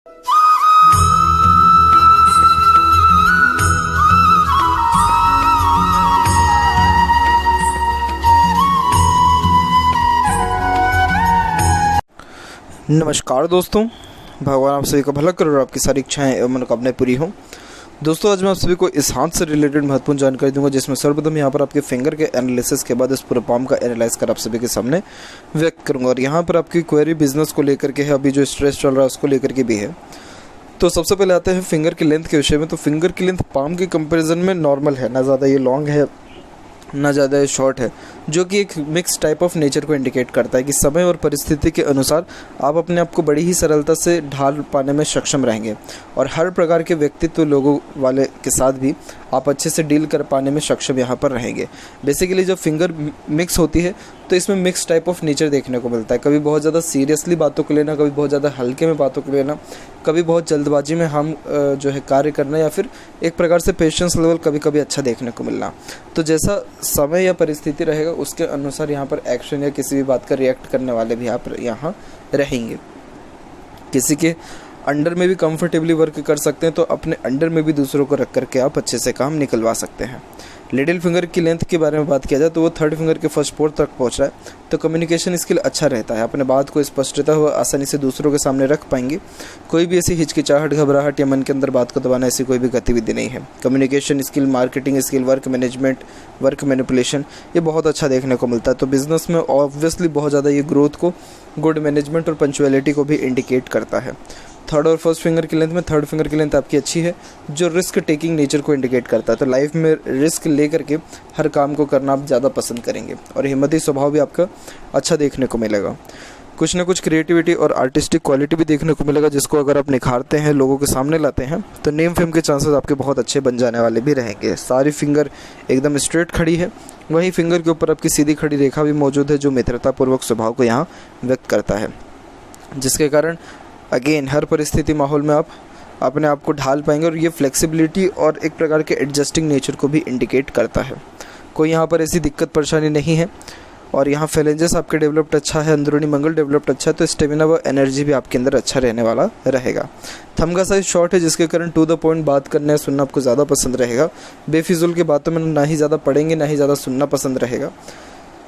नमस्कार दोस्तों, भगवान आप सभी का भला करे और आपकी सारी इच्छाएं एवं मनोकामनाएं पूरी हों। दोस्तों, आज मैं आप सभी को इस हाथ से रिलेटेड महत्वपूर्ण जानकारी दूंगा, जिसमें सर्वप्रथम यहाँ पर आपके फिंगर के एनालिसिस के बाद इस पूरे पाम का एनालाइज कर आप सभी के सामने व्यक्त करूंगा। और यहाँ पर आपकी क्वेरी बिजनेस को लेकर के है, अभी जो स्ट्रेस चल रहा है उसको लेकर के भी है। तो सबसे पहले आते हैं फिंगर की लेंथ के विषय में। तो फिंगर की लेंथ पाम के कंपेरिजन में नॉर्मल है, ना ज़्यादा ये लॉन्ग है ना ज़्यादा ये शॉर्ट है, जो कि एक मिक्स टाइप ऑफ नेचर को इंडिकेट करता है कि समय और परिस्थिति के अनुसार आप अपने आप को बड़ी ही सरलता से ढाल पाने में सक्षम रहेंगे और हर प्रकार के व्यक्तित्व लोगों वाले के साथ भी आप अच्छे से डील कर पाने में सक्षम यहाँ पर रहेंगे। बेसिकली जब फिंगर मिक्स होती है तो इसमें मिक्स टाइप ऑफ नेचर देखने को मिलता है। कभी बहुत ज़्यादा सीरियसली बातों को लेना, कभी बहुत ज़्यादा हल्के में बातों को लेना, कभी बहुत जल्दबाजी में हम जो है कार्य करना, या फिर एक प्रकार से पेशेंस लेवल कभी कभी अच्छा देखने को मिलना। तो जैसा समय या परिस्थिति रहेगा उसके अनुसार यहाँ पर एक्शन या किसी भी बात का रिएक्ट करने वाले भी आप यहाँ रहेंगे। किसी के अंडर में भी कंफर्टेबली वर्क कर सकते हैं, तो अपने अंडर में भी दूसरों को रख करके आप अच्छे से काम निकलवा सकते हैं। लिटिल फिंगर की लेंथ के बारे में बात किया जाए तो वो थर्ड फिंगर के फर्स्ट पोर तक पहुंच रहा है, तो कम्युनिकेशन स्किल अच्छा रहता है। अपने बात को स्पष्टता हुआ आसानी से दूसरों के सामने रख पाएंगे। कोई भी ऐसी हिचकिचाहट, घबराहट या मन के अंदर बात को दबाना ऐसी कोई भी गतिविधि नहीं है। Communication skill, marketing skill, work management, work manipulation ये बहुत अच्छा देखने को मिलता है। तो बिजनेस में ऑब्वियसली बहुत ज़्यादा ये ग्रोथ को, गुड मैनेजमेंट और पंचुअलिटी को भी इंडिकेट करता है। थर्ड और फर्स्ट फिंगर की लेंथ में थर्ड फिंगर की लेंथ आपकी अच्छी है, जो रिस्क टेकिंग नेचर को इंडिकेट करता है। तो लाइफ में रिस्क ले करके हर काम को करना आप ज़्यादा पसंद करेंगे और हिम्मती स्वभाव भी आपका अच्छा देखने को मिलेगा। कुछ ना कुछ क्रिएटिविटी और आर्टिस्टिक क्वालिटी भी देखने को मिलेगा, जिसको अगर आप निखारते हैं, लोगों के सामने लाते हैं, तो नेम फेम के चांसेस आपके बहुत अच्छे बन जाने वाले भी रहेंगे। सारी फिंगर एकदम स्ट्रेट खड़ी है, वहीं फिंगर के ऊपर आपकी सीधी खड़ी रेखा भी मौजूद है, जो मित्रतापूर्वक स्वभाव को यहाँ व्यक्त करता है, जिसके कारण अगेन हर परिस्थिति माहौल में आप अपने आप को ढाल पाएंगे। और ये फ्लेक्सिबिलिटी और एक प्रकार के एडजस्टिंग नेचर को भी इंडिकेट करता है। कोई यहाँ पर ऐसी दिक्कत परेशानी नहीं है। और यहाँ फेलेंजेस आपके डेवलप्ड अच्छा है, अंदरूनी मंगल डेवलप्ड अच्छा है, तो स्टेमिना व एनर्जी भी आपके अंदर अच्छा रहने वाला रहेगा। थंब का साइज शॉर्ट है, जिसके कारण टू द पॉइंट बात करना या सुनना आपको ज़्यादा पसंद रहेगा। बेफिजूल की बातों में ना ही ज़्यादा पढ़ेंगे, ना ही ज़्यादा सुनना पसंद रहेगा।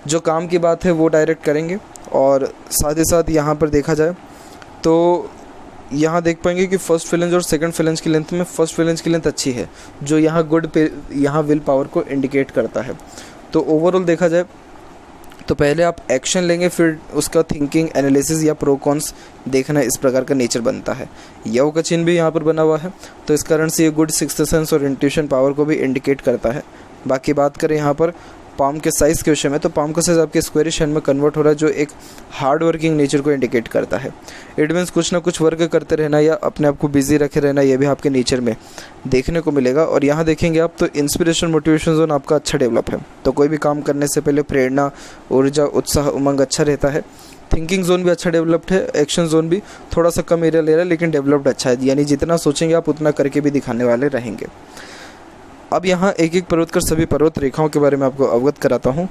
जो काम की बात है वो डायरेक्ट करेंगे। और साथ ही साथ यहाँ पर देखा जाए तो यहाँ देख पाएंगे कि फर्स्ट फिलेंज और सेकंड फिलेंज की लेंथ में फर्स्ट फिलेंज की लेंथ अच्छी है, जो यहाँ गुड पे यहाँ विल पावर को इंडिकेट करता है। तो ओवरऑल देखा जाए तो पहले आप एक्शन लेंगे, फिर उसका थिंकिंग, एनालिसिस या प्रो कॉन्स देखना, इस प्रकार का नेचर बनता है। यव का चिन्ह भी यहाँ पर बना हुआ है, तो इस कारण से ये गुड सिक्स्थ सेंस और इंट्यूशन पावर को भी इंडिकेट करता है। बाकी बात करें यहाँ पर पाम के साइज़ के विषय में, तो पाम का साइज़ आपके स्क्वायरिश हैंड में कन्वर्ट हो रहा है, जो एक हार्ड वर्किंग नेचर को इंडिकेट करता है। इट मीन्स कुछ ना कुछ वर्क करते रहना या अपने आप को बिजी रखे रहना, ये भी आपके नेचर में देखने को मिलेगा। और यहाँ देखेंगे आप तो इंस्पिरेशन, मोटिवेशन जोन आपका अच्छा डेवलप है। तो कोई भी काम करने से पहले प्रेरणा, ऊर्जा, उत्साह, उमंग अच्छा रहता है। थिंकिंग जोन भी अच्छा डेवलप्ड है। एक्शन जोन भी थोड़ा सा कम एरिया ले रहा है, लेकिन डेवलप्ड अच्छा है, यानी जितना सोचेंगे आप उतना करके भी दिखाने वाले रहेंगे। अब यहाँ एक एक पर्वत कर सभी पर्वत रेखाओं के बारे में आपको अवगत कराता हूँ।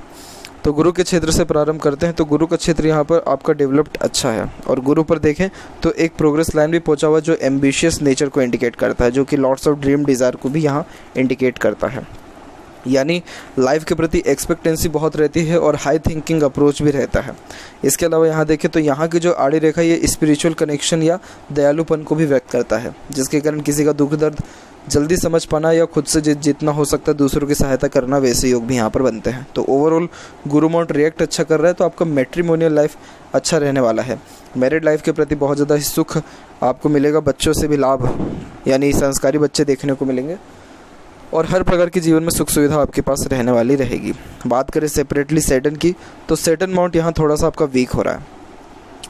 तो गुरु के क्षेत्र से प्रारंभ करते हैं। तो गुरु का क्षेत्र यहाँ पर आपका डेवलप्ड अच्छा है, और गुरु पर देखें तो एक प्रोग्रेस लाइन भी पहुँचा हुआ, जो एम्बिशियस नेचर को इंडिकेट करता है, जो कि लॉट्स ऑफ ड्रीम डिज़ायर को भी यहाँ इंडिकेट करता है। यानी लाइफ के प्रति एक्सपेक्टेंसी बहुत रहती है और हाई थिंकिंग अप्रोच भी रहता है। इसके अलावा यहाँ देखें तो यहाँ की जो आड़ी रेखा, ये स्पिरिचुअल कनेक्शन या दयालुपन को भी व्यक्त करता है, जिसके कारण किसी का दुख दर्द जल्दी समझ पाना या खुद से जितना हो सकता है दूसरों की सहायता करना, वैसे योग भी यहाँ पर बनते हैं। तो ओवरऑल गुरु माउंट रिएक्ट अच्छा कर रहा है, तो आपका मैट्रिमोनियल लाइफ अच्छा रहने वाला है। मैरिड लाइफ के प्रति बहुत ज़्यादा सुख आपको मिलेगा, बच्चों से भी लाभ, यानी संस्कारी बच्चे देखने को मिलेंगे, और हर प्रकार के जीवन में सुख सुविधा आपके पास रहने वाली रहेगी। बात करें सेपरेटली सैटर्न की, तो सैटर्न माउंट यहाँ थोड़ा सा आपका वीक हो रहा है,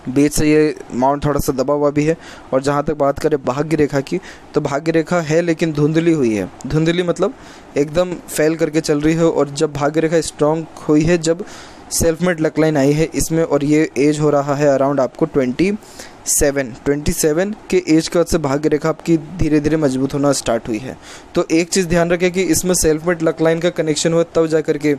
बीच से ये माउंट थोड़ा सा दबा हुआ भी है। और जहाँ तक बात करें भाग्य रेखा की, तो भाग्य रेखा है लेकिन धुंधली हुई है। धुंधली मतलब एकदम फेल करके चल रही है। और जब भाग्य रेखा स्ट्रॉन्ग हुई है, जब सेल्फ मेड लक लाइन आई है इसमें, और ये एज हो रहा है अराउंड आपको 27 के एज के बाद से भाग्य रेखा आपकी धीरे धीरे मजबूत होना स्टार्ट हुई है। तो एक चीज़ ध्यान रखें कि इसमें सेल्फ मेड लक लाइन का कनेक्शन हुआ तब जा करके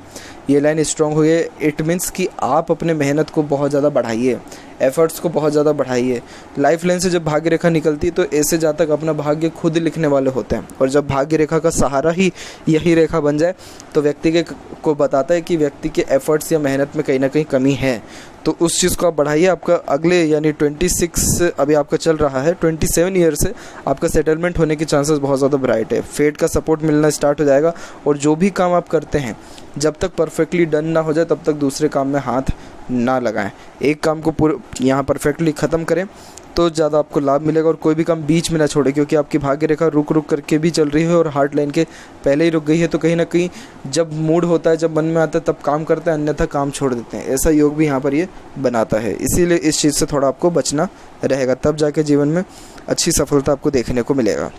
ये लाइन स्ट्रांग हुई है। इट मीन्स कि आप अपने मेहनत को बहुत ज़्यादा बढ़ाइए, एफर्ट्स को बहुत ज़्यादा बढ़ाइए। लाइफ लाइन से जब भाग्य रेखा निकलती है तो ऐसे जातक अपना भाग्य खुद लिखने वाले होते हैं, और जब भाग्य रेखा का सहारा ही यही रेखा बन जाए तो व्यक्ति को बताता है कि व्यक्ति के एफर्ट्स या मेहनत में कहीं ना कहीं कमी है। तो उस चीज़ को आप बढ़ाइए। आपका अगले यानी 26 अभी आपका चल रहा है, 27 ईयर से आपका सेटलमेंट होने की चांसेस बहुत ज़्यादा ब्राइट है। फेट का सपोर्ट मिलना स्टार्ट हो जाएगा, और जो भी काम आप करते हैं जब तक परफेक्टली डन ना हो जाए तब तक दूसरे काम में हाथ ना लगाएं। एक काम को पूरा यहाँ परफेक्टली ख़त्म करें तो ज़्यादा आपको लाभ मिलेगा, और कोई भी काम बीच में ना छोड़े, क्योंकि आपकी भाग्य रेखा रुक रुक करके भी चल रही है और हार्ट लाइन के पहले ही रुक गई है। तो कहीं ना कहीं जब मूड होता है, जब मन में आता है तब काम करते हैं, अन्यथा काम छोड़ देते हैं। ऐसा योग भी यहाँ पर ये बनाता है। इसीलिए इस चीज़ से थोड़ा आपको बचना रहेगा, तब जाके जीवन में अच्छी सफलता आपको देखने को मिलेगा।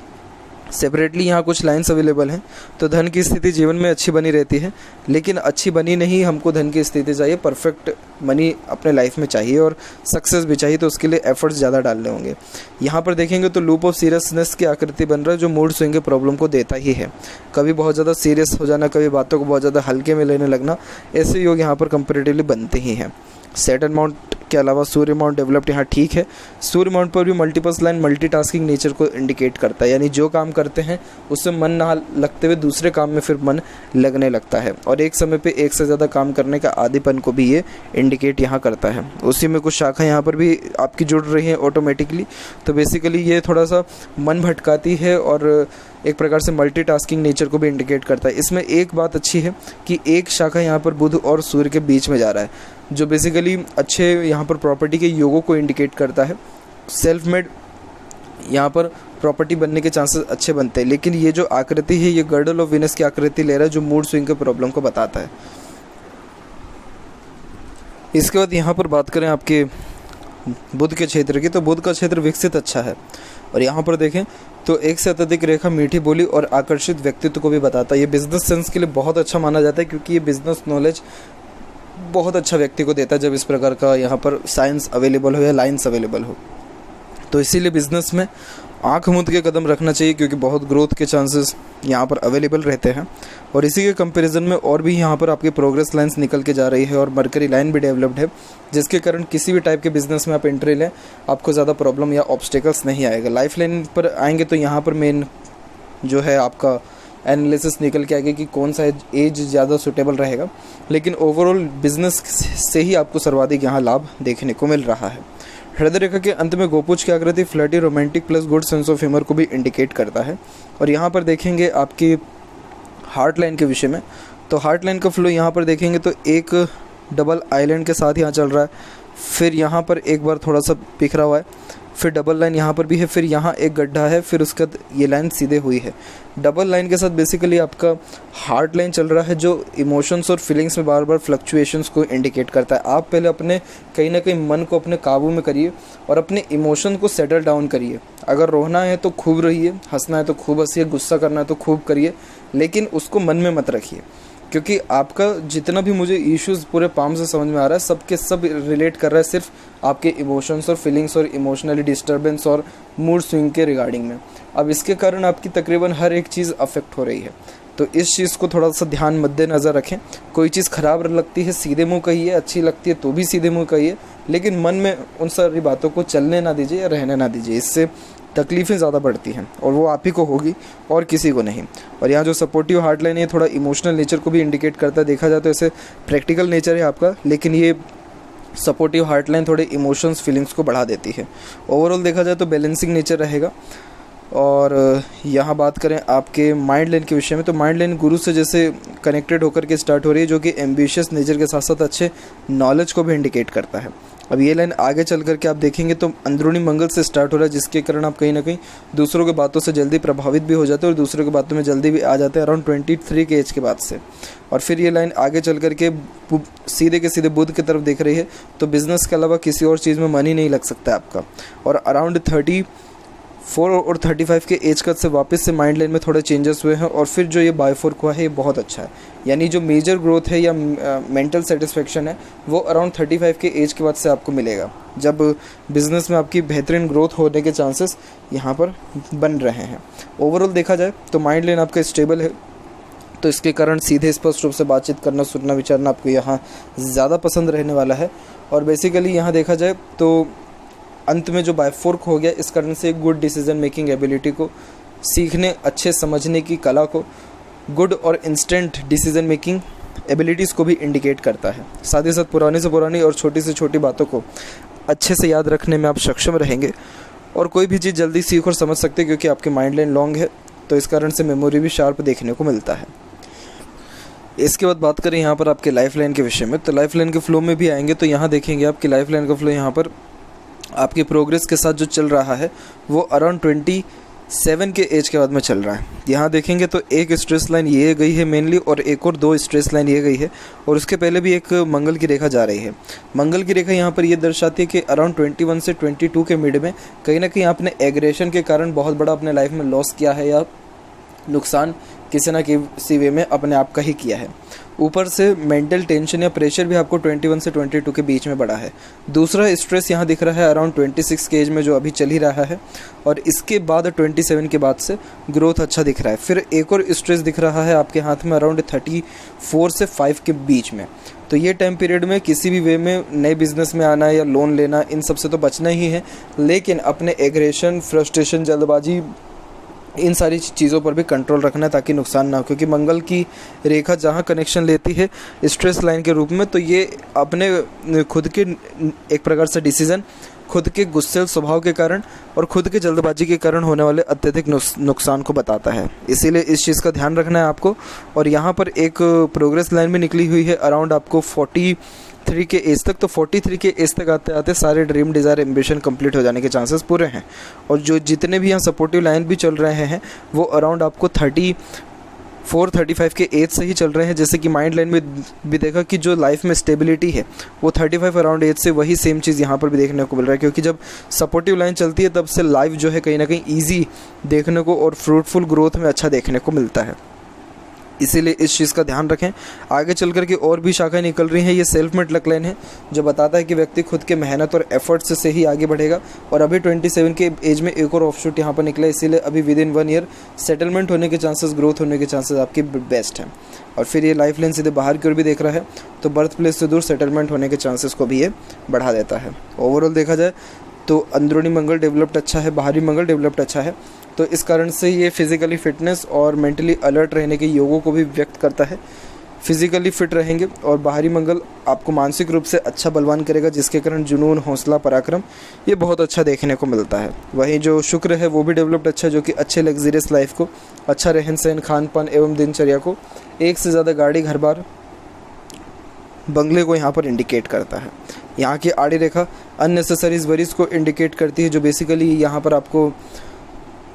सेपरेटली यहाँ कुछ लाइन्स अवेलेबल हैं। तो धन की स्थिति जीवन में अच्छी बनी रहती है, लेकिन अच्छी बनी नहीं, हमको धन की स्थिति चाहिए, परफेक्ट मनी अपने लाइफ में चाहिए और सक्सेस भी चाहिए। तो उसके लिए एफर्ट्स ज़्यादा डालने होंगे। यहाँ पर देखेंगे तो लूप ऑफ सीरियसनेस की आकृति बन रहा है, जो मूड स्विंग के प्रॉब्लम को देता ही है। कभी बहुत ज़्यादा सीरियस हो जाना, कभी बातों को बहुत ज़्यादा हल्के में लेने लगना, ऐसे योग यहाँ पर कंपेरेटिवली बनते ही हैं। सैटर्न माउंट के अलावा सूर्य माउंट डेवलप्ड यहाँ ठीक है। सूर्य माउंट पर भी मल्टीपल्स लाइन मल्टीटास्किंग नेचर को इंडिकेट करता है, यानी जो काम करते हैं उससे मन ना लगते हुए दूसरे काम में फिर मन लगने लगता है, और एक समय पे एक से ज़्यादा काम करने का आदीपन को भी ये इंडिकेट यहाँ करता है। उसी में कुछ शाखा यहाँ पर भी आपकी जुड़ रही हैं ऑटोमेटिकली। तो बेसिकली ये थोड़ा सा मन भटकाती है और एक प्रकार से मल्टीटास्किंग नेचर को भी इंडिकेट करता है। इसमें एक बात अच्छी है कि एक शाखा यहाँ पर बुध और सूर्य के बीच में जा रहा है, जो बेसिकली अच्छे यहाँ पर प्रॉपर्टी के योगों को इंडिकेट करता है। सेल्फ मेड यहाँ पर प्रॉपर्टी बनने के चांसेस अच्छे बनते हैं, लेकिन ये जो आकृति है ये गर्डल ऑफ वीनस की आकृति ले रहा है, जो मूड स्विंग के प्रॉब्लम को बताता है। इसके बाद यहाँ पर बात करें आपके बुध के क्षेत्र की, तो बुध का क्षेत्र विकसित अच्छा है, और यहाँ पर देखें तो एक से अत्यधिक रेखा मीठी बोली और आकर्षित व्यक्तित्व को भी बताता है। ये बिजनेस सेंस के लिए बहुत अच्छा माना जाता है, क्योंकि ये बिजनेस नॉलेज बहुत अच्छा व्यक्ति को देता है जब इस प्रकार का यहाँ पर साइंस अवेलेबल हो या लाइन्स अवेलेबल हो। तो इसीलिए बिजनेस में आंख मूंद के कदम रखना चाहिए, क्योंकि बहुत ग्रोथ के चांसेस यहाँ पर अवेलेबल रहते हैं। और इसी के कंपैरिजन में और भी यहाँ पर आपकी प्रोग्रेस लाइंस निकल के जा रही है, और मरकरी लाइन भी डेवलप्ड है, जिसके कारण किसी भी टाइप के बिजनेस में आप एंट्री लें आपको ज़्यादा प्रॉब्लम या ऑब्स्टेकल्स नहीं आएगा। लाइफ लाइन पर आएंगे तो यहाँ पर मेन जो है आपका एनालिसिस निकल के आएगा कि कौन सा एज ज़्यादा सूटेबल रहेगा, लेकिन ओवरऑल बिजनेस से ही आपको सर्वाधिक यहाँ लाभ देखने को मिल रहा है। हृदय रेखा के अंत में गोपुच की आकृति flirty, romantic plus good sense of humour को भी इंडिकेट करता है। और यहाँ पर देखेंगे आपकी हार्ट लाइन के विषय में, तो हार्ट लाइन का फ्लो यहाँ पर देखेंगे तो एक डबल आइलैंड के साथ यहाँ चल रहा है, फिर यहाँ पर एक बार थोड़ा सा बिखरा हुआ है, फिर डबल लाइन यहाँ पर भी है, फिर यहाँ एक गड्ढा है, फिर उसके बाद ये लाइन सीधे हुई है। डबल लाइन के साथ बेसिकली आपका हार्ट लाइन चल रहा है, जो इमोशंस और फीलिंग्स में बार बार फ्लक्चुएशंस को इंडिकेट करता है। आप पहले अपने कहीं ना कहीं मन को अपने काबू में करिए और अपने इमोशन को सेटल डाउन करिए। अगर रोना है तो खूब रहिए, हंसना है तो खूब हंसिए, गुस्सा करना है तो खूब करिए, लेकिन उसको मन में मत रखिए, क्योंकि आपका जितना भी मुझे इश्यूज़ पूरे पाम से समझ में आ रहा है सब के सब रिलेट कर रहा है सिर्फ आपके इमोशंस और फीलिंग्स और इमोशनली डिस्टर्बेंस और मूड स्विंग के रिगार्डिंग में। अब इसके कारण आपकी तकरीबन हर एक चीज़ अफेक्ट हो रही है, तो इस चीज़ को थोड़ा सा ध्यान मद्देनज़र रखें। कोई चीज़ ख़राब लगती है सीधे मुँह कहिए, अच्छी लगती है तो भी सीधे मुँह कहिए, लेकिन मन में उन सारी बातों को चलने ना दीजिए या रहने ना दीजिए। इससे तकलीफ़ें ज़्यादा बढ़ती हैं और वो आप ही को होगी और किसी को नहीं। और यहाँ जो सपोर्टिव हार्ट लाइन है थोड़ा इमोशनल नेचर को भी इंडिकेट करता है। देखा जाए तो ऐसे प्रैक्टिकल नेचर है आपका, लेकिन ये सपोर्टिव हार्ट लाइन थोड़े इमोशंस फीलिंग्स को बढ़ा देती है। ओवरऑल देखा जाए तो बैलेंसिंग नेचर रहेगा। और यहाँ बात करें आपके माइंड लाइन के विषय में, तो माइंड लाइन गुरु से जैसे कनेक्टेड होकर के स्टार्ट हो रही है, जो कि एम्बिशियस नेचर के साथ साथ अच्छे नॉलेज को भी इंडिकेट करता है। अब ये लाइन आगे चल करके आप देखेंगे तो अंदरूनी मंगल से स्टार्ट हो रहा है, जिसके कारण आप कहीं ना कहीं दूसरों की बातों से जल्दी प्रभावित भी हो जाते हैं और दूसरों की बातों में जल्दी भी आ जाते हैं अराउंड 23 के एज के बाद से। और फिर ये लाइन आगे चल करके सीधे के सीधे बुध की तरफ देख रही है, तो बिज़नेस के अलावा किसी और चीज़ में मन ही नहीं लग सकता है आपका। और अराउंड 4 और 35 के एज कट से वापस से माइंड लाइन में थोड़े चेंजेस हुए हैं और फिर जो ये बायफोर्क हुआ है ये बहुत अच्छा है। यानी जो मेजर ग्रोथ है या मेंटल सेटिस्फेक्शन है वो अराउंड 35 के एज के बाद से आपको मिलेगा, जब बिज़नेस में आपकी बेहतरीन ग्रोथ होने के चांसेस यहाँ पर बन रहे हैं। ओवरऑल देखा जाए तो माइंड लाइन आपका स्टेबल है, तो इसके कारण सीधे स्पष्ट रूप से बातचीत करना, सुनना, विचारना आपको यहाँ ज़्यादा पसंद रहने वाला है। और बेसिकली यहाँ देखा जाए तो अंत में जो बायफोर्क हो गया, इस कारण से गुड डिसीजन मेकिंग एबिलिटी को, सीखने, अच्छे समझने की कला को, गुड और इंस्टेंट डिसीजन मेकिंग एबिलिटीज़ को भी इंडिकेट करता है। साथ ही साथ पुरानी से पुरानी और छोटी से छोटी बातों को अच्छे से याद रखने में आप सक्षम रहेंगे और कोई भी चीज़ जल्दी सीख और समझ सकते हैं, क्योंकि आपकी माइंड लाइन लॉन्ग है, तो इस कारण से मेमोरी भी शार्प देखने को मिलता है। इसके बाद बात करें यहाँ पर आपके लाइफ लाइन के विषय में, तो लाइफ लाइन के फ्लो में भी आएंगे तो यहाँ देखेंगे आपकी लाइफ लाइन का फ्लो यहाँ पर आपकी प्रोग्रेस के साथ जो चल रहा है वो अराउंड 27 के एज के बाद में चल रहा है। यहाँ देखेंगे तो एक स्ट्रेस लाइन ये गई है मेनली, और एक और 2 स्ट्रेस लाइन ये गई है, और उसके पहले भी एक मंगल की रेखा जा रही है। मंगल की रेखा यहाँ पर ये दर्शाती है कि अराउंड 21 से 22 के मिड में कहीं ना कहीं आपने एग्रेशन के कारण बहुत बड़ा अपने लाइफ में लॉस किया है या नुकसान किसी न किसी वे में अपने आप का ही किया है। ऊपर से मेंटल टेंशन या प्रेशर भी आपको 21 से 22 के बीच में बढ़ा है। दूसरा स्ट्रेस यहाँ दिख रहा है अराउंड 26 के एज में जो अभी चल ही रहा है, और इसके बाद 27 के बाद से ग्रोथ अच्छा दिख रहा है। फिर एक और स्ट्रेस दिख रहा है आपके हाथ में अराउंड 34 से 5 के बीच में। तो ये टाइम पीरियड में किसी भी वे में नए बिजनेस में आना या लोन लेना, इन सब से तो बचना ही है, लेकिन अपने एग्रेशन, फ्रस्ट्रेशन, जल्दबाजी, इन सारी चीज़ों पर भी कंट्रोल रखना है ताकि नुकसान ना हो। क्योंकि मंगल की रेखा जहाँ कनेक्शन लेती है स्ट्रेस लाइन के रूप में, तो ये अपने खुद के एक प्रकार से डिसीज़न, खुद के गुस्सेल स्वभाव के कारण और खुद के जल्दबाजी के कारण होने वाले अत्यधिक नुकसान को बताता है। इसीलिए इस चीज़ का ध्यान रखना है आपको। और यहाँ पर एक प्रोग्रेस लाइन भी निकली हुई है अराउंड आपको 43 के एज तक। तो 43 के एज तक आते आते सारे ड्रीम, डिज़ायर, एम्बिशन कंप्लीट हो जाने के चांसेस पूरे हैं। और जो जितने भी यहाँ सपोर्टिव लाइन भी चल रहे हैं वो अराउंड आपको 34-35 के एज से ही चल रहे हैं। जैसे कि माइंड लाइन में भी देखा कि जो लाइफ में स्टेबिलिटी है वो 35 अराउंड एज से, वही सेम चीज़ यहाँ पर भी देखने को मिल रहा है। क्योंकि जब सपोर्टिव लाइन चलती है तब से लाइफ जो है कहीं ना कहीं ईजी देखने को और फ्रूटफुल ग्रोथ में अच्छा देखने को मिलता है। इसीलिए इस चीज़ का ध्यान रखें। आगे चल कर के और भी शाखाएं निकल रही हैं। ये सेल्फ मेड लक लाइन है जो बताता है कि व्यक्ति खुद के मेहनत और एफर्ट्स से ही आगे बढ़ेगा। और अभी 27 के एज में एक और ऑफशूट यहाँ पर निकला है, इसीलिए अभी विद इन 1 ईयर सेटलमेंट होने के चांसेस, ग्रोथ होने के चांसेस आपके बेस्ट हैं। और फिर ये लाइफ लाइन सीधे बाहर की ओर भी देख रहा है, तो बर्थ प्लेस से दूर सेटलमेंट होने के चांसेस को भी ये बढ़ा देता है। ओवरऑल देखा जाए तो अंदरूनी मंगल डेवलप्ड अच्छा है, बाहरी मंगल डेवलप्ड अच्छा है। तो इस कारण से ये फिज़िकली फिटनेस और मेंटली अलर्ट रहने के योगों को भी व्यक्त करता है। फिज़िकली फिट रहेंगे और बाहरी मंगल आपको मानसिक रूप से अच्छा बलवान करेगा, जिसके कारण जुनून, हौसला, पराक्रम ये बहुत अच्छा देखने को मिलता है। वहीं जो शुक्र है वो भी डेवलप्ड अच्छा है, जो कि अच्छे लग्जरियस लाइफ को, अच्छा रहन सहन, खान पान एवं दिनचर्या को, एक से ज़्यादा गाड़ी, घर बार, बंगले को यहाँ पर इंडिकेट करता है। यहाँ की आड़ी रेखा अननेसेसरीज वरीज को इंडिकेट करती है, जो बेसिकली यहाँ पर आपको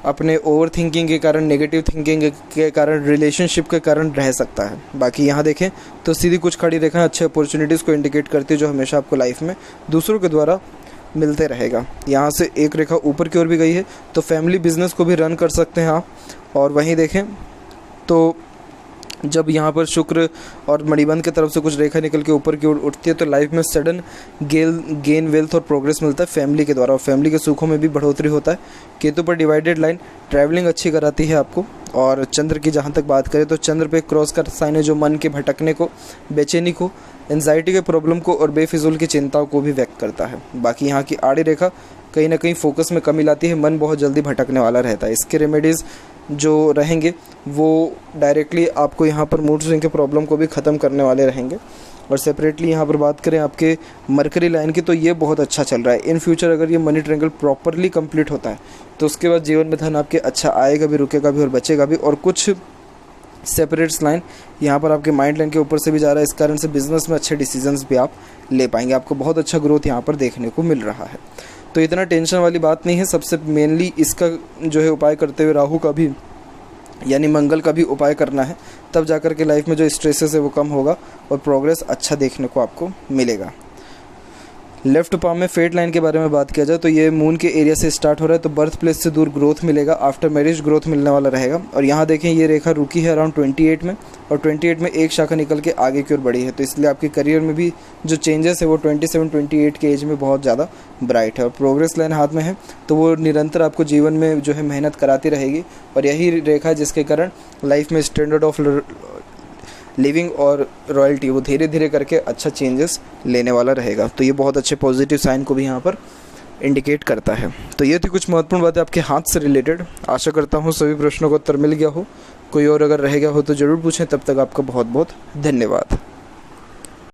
अपने ओवर थिंकिंग के कारण, नेगेटिव थिंकिंग के कारण, रिलेशनशिप के कारण रह सकता है। बाकी यहाँ देखें तो सीधी कुछ खड़ी रेखाएं अच्छे अपॉर्चुनिटीज़ को इंडिकेट करती है, जो हमेशा आपको लाइफ में दूसरों के द्वारा मिलते रहेगा। यहाँ से एक रेखा ऊपर की ओर भी गई है, तो फैमिली बिजनेस को भी रन कर सकते हैं आप। और वहीं देखें तो जब यहाँ पर शुक्र और मणिबंध की तरफ से कुछ रेखा निकल के ऊपर की ओर उठती है, तो लाइफ में सडन गेन वेल्थ और प्रोग्रेस मिलता है फैमिली के द्वारा, और फैमिली के सुखों में भी बढ़ोतरी होता है। केतु पर डिवाइडेड लाइन ट्रैवलिंग अच्छी कराती है आपको। और चंद्र की जहाँ तक बात करें तो चंद्र पे क्रॉस का साइन है, जो मन के भटकने को, बेचैनी को, एंजाइटी के प्रॉब्लम को और बेफिजूल की चिंताओं को भी व्यक्त करता है। बाकी यहाँ की आड़ी रेखा कहीं ना कहीं फोकस में कमी लाती है, मन बहुत जल्दी भटकने वाला रहता है। इसके रेमेडीज़ जो रहेंगे वो डायरेक्टली आपको यहाँ पर मूड स्विंग के प्रॉब्लम को भी ख़त्म करने वाले रहेंगे। और सेपरेटली यहाँ पर बात करें आपके मरकरी लाइन की, तो ये बहुत अच्छा चल रहा है। इन फ्यूचर अगर ये मनी ट्रायंगल प्रॉपरली कंप्लीट होता है तो उसके बाद जीवन में धन आपके अच्छा आएगा भी, रुकेगा भी और बचेगा भी। और कुछ सेपरेट्स लाइन यहाँ पर आपके माइंड लाइन के ऊपर से भी जा रहा है, इस कारण से बिजनेस में अच्छे डिसीजंस भी आप ले पाएंगे। आपको बहुत अच्छा ग्रोथ यहाँ पर देखने को मिल रहा है, तो इतना टेंशन वाली बात नहीं है। सबसे मेनली इसका जो है उपाय करते हुए राहु का भी, यानी मंगल का भी उपाय करना है, तब जाकर के लाइफ में जो स्ट्रेसेस है वो कम होगा और प्रोग्रेस अच्छा देखने को आपको मिलेगा। लेफ्ट पाम में फेट लाइन के बारे में बात किया जाए तो ये मून के एरिया से स्टार्ट हो रहा है, तो बर्थ प्लेस से दूर ग्रोथ मिलेगा, आफ्टर मैरिज ग्रोथ मिलने वाला रहेगा। और यहाँ देखें ये रेखा रुकी है अराउंड 28 में, और 28 में एक शाखा निकल के आगे की ओर बढ़ी है, तो इसलिए आपके करियर में भी जो चेंजेस है वो 27-28 के एज में बहुत ज़्यादा ब्राइट है। और प्रोग्रेस लाइन हाथ में है, तो वो निरंतर आपको जीवन में जो है मेहनत कराती रहेगी, और यही रेखा जिसके कारण लाइफ में स्टैंडर्ड ऑफ लिविंग और रॉयल्टी वो धीरे धीरे करके अच्छा चेंजेस लेने वाला रहेगा। तो ये बहुत अच्छे पॉजिटिव साइन को भी यहाँ पर इंडिकेट करता है। तो ये थी कुछ महत्वपूर्ण बातें आपके हाथ से रिलेटेड। आशा करता हूँ सभी प्रश्नों का उत्तर मिल गया हो। कोई और अगर रह गया हो तो ज़रूर पूछें। तब तक आपका बहुत बहुत धन्यवाद।